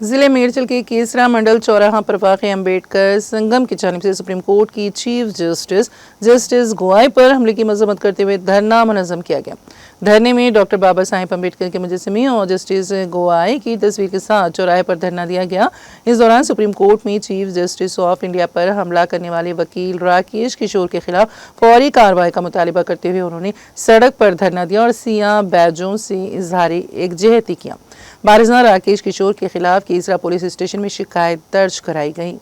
जिले मेरचल के केसरा मंडल चौराहा पर वाक़ अम्बेडकर संगम की जानिब से सुप्रीम कोर्ट की चीफ जस्टिस गोवाई पर हमले की मजम्मत करते हुए धरना मुनज़्ज़म किया गया। धरने में डॉक्टर बाबा साहेब अम्बेडकर के मुजस्समे और जस्टिस गोवाई की तस्वीर के साथ चौराहे पर धरना दिया गया। इस दौरान सुप्रीम कोर्ट में चीफ जस्टिस ऑफ इंडिया पर हमला करने वाले वकील राकेश किशोर के खिलाफ फौरी कार्रवाई का मुतालिबा करते हुए उन्होंने सड़क पर धरना दिया और सियाह बैजों से इजहार एकजहती किया। बारिज़ना राकेश किशोर के खिलाफ केसरा पुलिस स्टेशन में शिकायत दर्ज कराई गई।